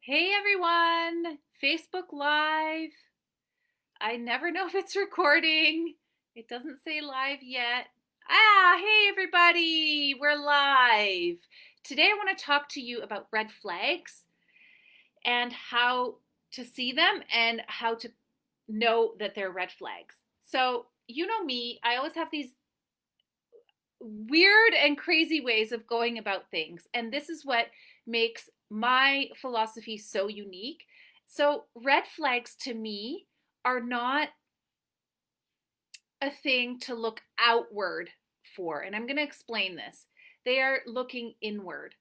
Hey everyone, Facebook Live. I never know if it's recording. It doesn't say live yet. Hey everybody, we're live. Today I want to talk to you about red flags and how to see them and how to know that they're red flags. So, you know me, I always have these weird and crazy ways of going about things. And this is what makes my philosophy so unique. So, red flags to me are not a thing to look outward for. And I'm going to explain this. They are looking inward.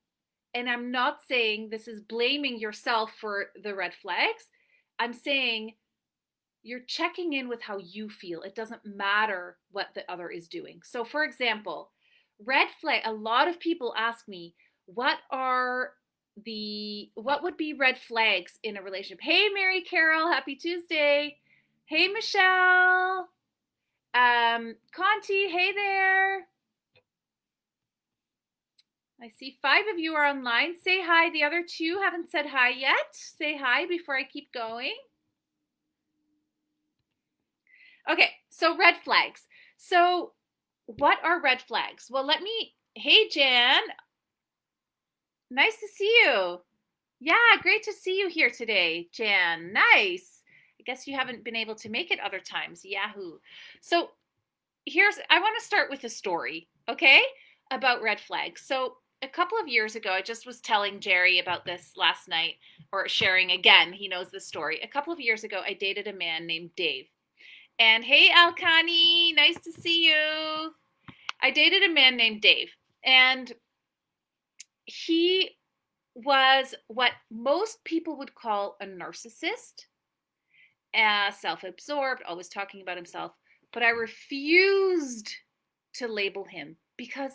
And I'm not saying this is blaming yourself for the red flags. I'm saying you're checking in with how you feel. It doesn't matter what the other is doing. So, for example, red flag, a lot of people ask me, what would be red flags in a relationship? Hey, Mary Carol, happy Tuesday. Hey, Michelle. Conti, hey there. I see 5 of you are online. Say hi. The other 2 haven't said hi yet. Say hi before I keep going. Okay, so red flags. So, what are red flags? Well, hey, Jan, nice to see you. Yeah, great to see you here today, Jan. Nice. I guess you haven't been able to make it other times. Yahoo. So, I want to start with a story, okay, about red flags. So, a couple of years ago, I just was telling Jerry about this last night, or sharing again. He knows the story. A couple of years ago, I dated a man named Dave. And hey, Alkani, nice to see you. I dated a man named Dave, and he was what most people would call a narcissist, self absorbed, always talking about himself. But I refused to label him because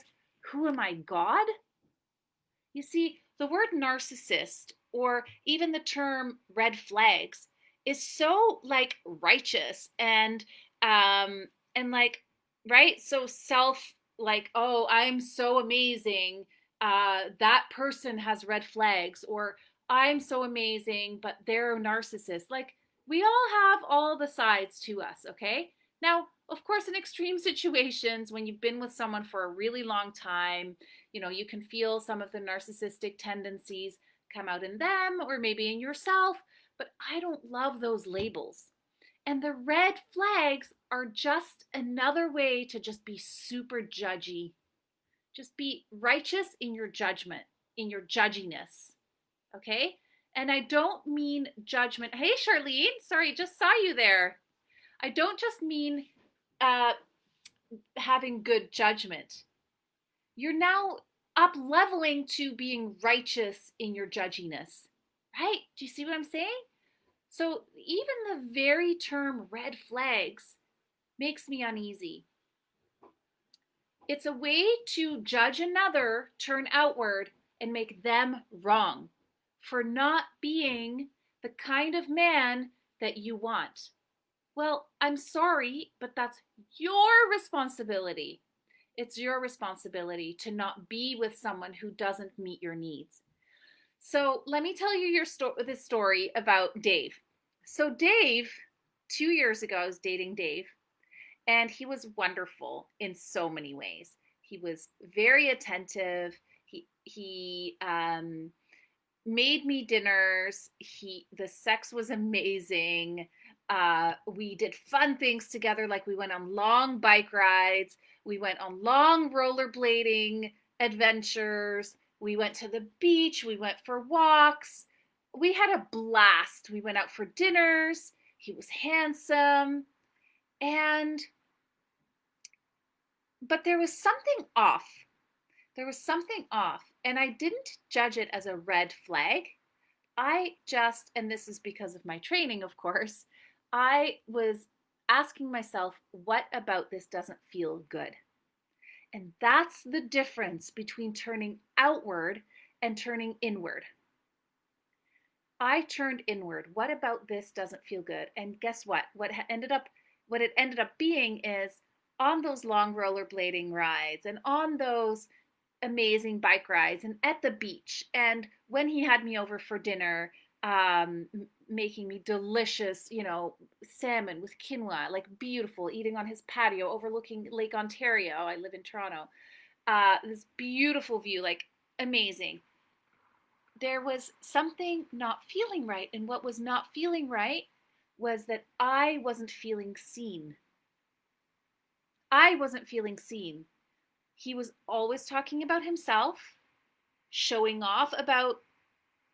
who am I, God? You see, the word narcissist or even the term red flags is so like righteous and like right so self like, oh, I'm so amazing, that person has red flags, or I'm so amazing but they're a narcissist. Like, we all have all the sides to us, okay? Now, of course, in extreme situations, when you've been with someone for a really long time, you can feel some of the narcissistic tendencies come out in them or maybe in yourself, but I don't love those labels. And the red flags are just another way to just be super judgy. Just be righteous in your judgment, in your judginess. Okay? And I don't mean judgment. Hey, Charlene, sorry, just saw you there. I don't just mean uh, having good judgment. You're now up leveling to being righteous in your judginess, right? Do you see what I'm saying? So even the very term red flags makes me uneasy. It's a way to judge another, turn outward, and make them wrong for not being the kind of man that you want. Well, I'm sorry, but that's your responsibility. It's your responsibility to not be with someone who doesn't meet your needs. So let me tell you this story about Dave. So Dave, 2 years ago, I was dating Dave, and he was wonderful in so many ways. He was very attentive. He made me dinners. The sex was amazing. We did fun things together, like we went on long bike rides. We went on long rollerblading adventures. We went to the beach. We went for walks. We had a blast. We went out for dinners. He was handsome. And, but there was something off. There was something off. And I didn't judge it as a red flag. And this is because of my training, of course, I was asking myself, what about this doesn't feel good? And that's the difference between turning outward and turning inward. I turned inward. What about this doesn't feel good? And guess what? What it ended up being is, on those long rollerblading rides and on those amazing bike rides and at the beach and when he had me over for dinner, making me delicious, salmon with quinoa, like beautiful, eating on his patio overlooking Lake Ontario. I live in Toronto. This beautiful view, like amazing. There was something not feeling right. And what was not feeling right was that I wasn't feeling seen. I wasn't feeling seen. He was always talking about himself, showing off about,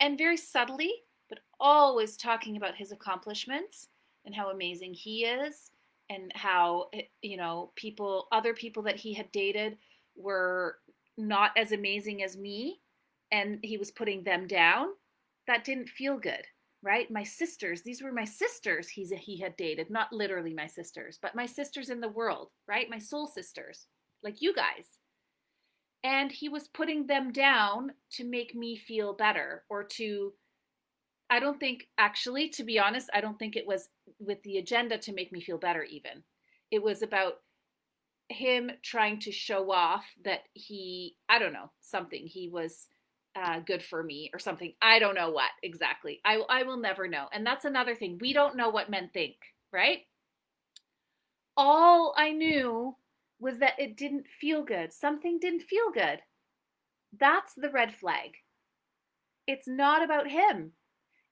and very subtly, but always talking about his accomplishments and how amazing he is, and how, other people that he had dated were not as amazing as me, and he was putting them down. That didn't feel good, right? My sisters, these were my sisters he had dated, not literally my sisters, but my sisters in the world, right? My soul sisters, like you guys. And he was putting them down to make me feel better, or to, I don't think, actually, to be honest, I don't think it was with the agenda to make me feel better, even. It was about him trying to show off that he, I don't know, something, he was good for me or something. I don't know what exactly. I will never know. And that's another thing. We don't know what men think, right? All I knew was that it didn't feel good. Something didn't feel good. That's the red flag. It's not about him.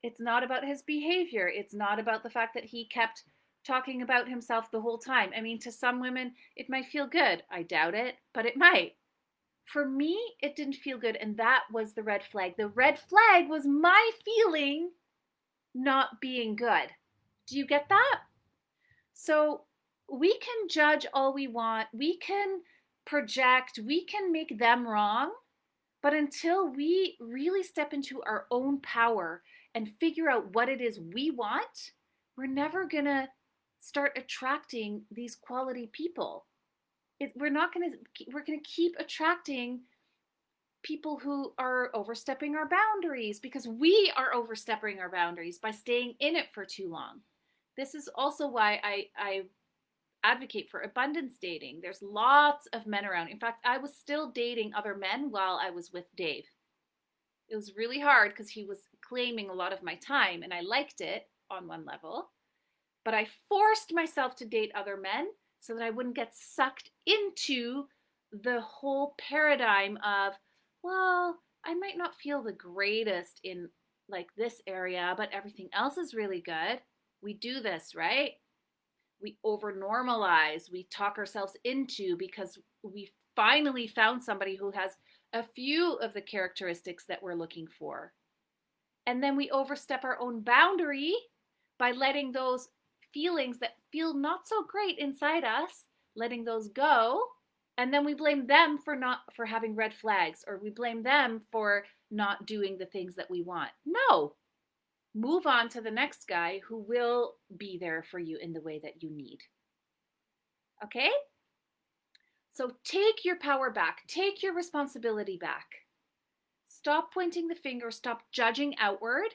It's not about his behavior. It's not about the fact that he kept talking about himself the whole time. I mean, to some women, it might feel good. I doubt it, but it might. For me, it didn't feel good, and that was the red flag. The red flag was my feeling not being good. Do you get that? So we can judge all we want, we can project, we can make them wrong, but until we really step into our own power and figure out what it is we want, we're never going to start attracting these quality people. We're going to keep attracting people who are overstepping our boundaries, because we are overstepping our boundaries by staying in it for too long. This is also why I advocate for abundance dating. There's lots of men around. In fact, I was still dating other men while I was with Dave. It was really hard because he was claiming a lot of my time, and I liked it on one level, but I forced myself to date other men so that I wouldn't get sucked into the whole paradigm of, well, I might not feel the greatest in like this area, but everything else is really good. We do this, right? We over normalize, we talk ourselves into, because we finally found somebody who has a few of the characteristics that we're looking for. And then we overstep our own boundary by letting those feelings that feel not so great inside us, letting those go. And then we blame them for having red flags, or we blame them for not doing the things that we want. No, move on to the next guy who will be there for you in the way that you need. Okay? So take your power back. Take your responsibility back. Stop pointing the finger. Stop judging outward.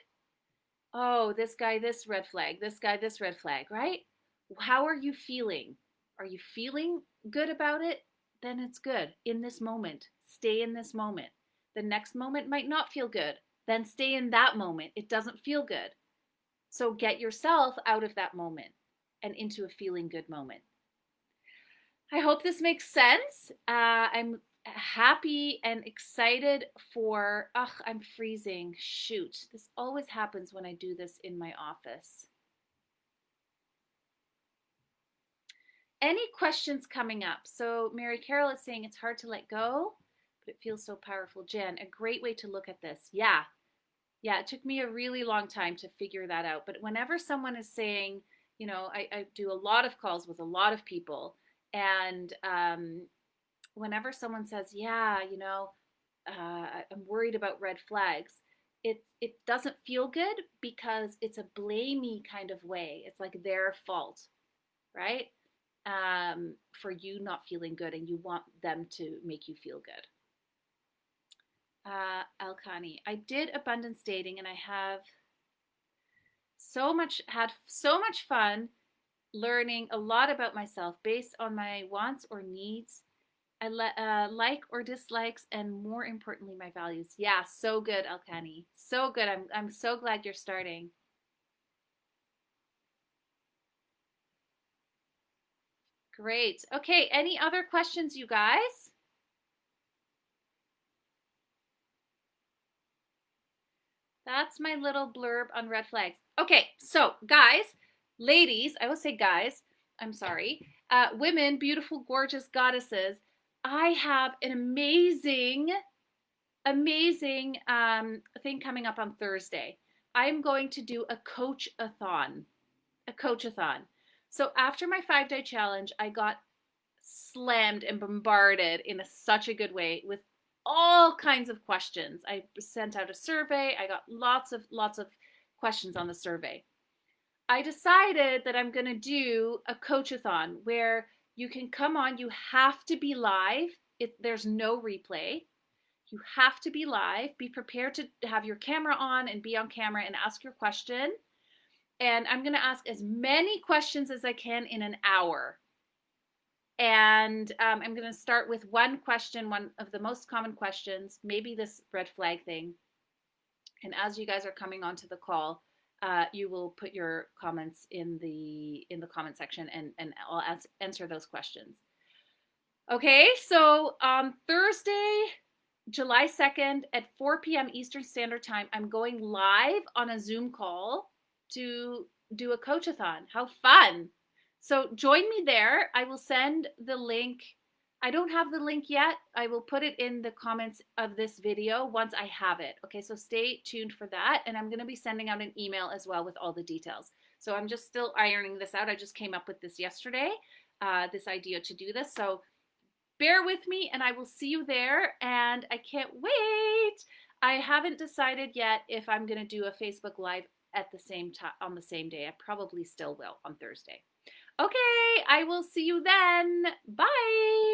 Oh, this guy, this red flag. This guy, this red flag, right? How are you feeling? Are you feeling good about it? Then it's good in this moment. Stay in this moment. The next moment might not feel good. Then stay in that moment. It doesn't feel good. So get yourself out of that moment and into a feeling good moment. I hope this makes sense. I'm happy and excited for, I'm freezing. Shoot, this always happens when I do this in my office. Any questions coming up? So Mary Carol is saying it's hard to let go, but it feels so powerful. Jen, a great way to look at this. Yeah, it took me a really long time to figure that out. But whenever someone is saying, I do a lot of calls with a lot of people, and whenever someone says, yeah, I'm worried about red flags, it doesn't feel good because it's a blamey kind of way. It's like their fault, right? For you not feeling good, and you want them to make you feel good. Alkani, I did abundance dating, and I have had so much fun learning a lot about myself based on my wants or needs. like or dislikes, and more importantly, my values. Yeah, so good, Elkani. So good. I'm so glad you're starting. Great. Okay, any other questions, you guys? That's my little blurb on red flags. Okay, so guys, ladies, I will say guys, I'm sorry. Women, beautiful, gorgeous goddesses, I have an amazing thing coming up on Thursday. I'm going to do a coach-a-thon. A coach-a-thon. So after my 5-day challenge, I got slammed and bombarded in such a good way with all kinds of questions. I sent out a survey. I got lots of questions on the survey. I decided that I'm going to do a coach-a-thon where you can come on. You have to be live. There's no replay. You have to be live. Be prepared to have your camera on and be on camera and ask your question. And I'm going to ask as many questions as I can in an hour. And I'm going to start with one question, one of the most common questions, maybe this red flag thing. And as you guys are coming onto the call, you will put your comments in the comment section, and I'll answer those questions. Okay, so on Thursday, July 2nd at 4 p.m. Eastern Standard Time, I'm going live on a Zoom call to do a coach-a-thon. How fun! So join me there. I will send the link. I don't have the link yet. I will put it in the comments of this video once I have it. Okay, so stay tuned for that. And I'm going to be sending out an email as well with all the details. So I'm just still ironing this out. I just came up with this yesterday, this idea to do this. So bear with me and I will see you there. And I can't wait. I haven't decided yet if I'm going to do a Facebook Live at the same time on the same day. I probably still will on Thursday. Okay, I will see you then. Bye.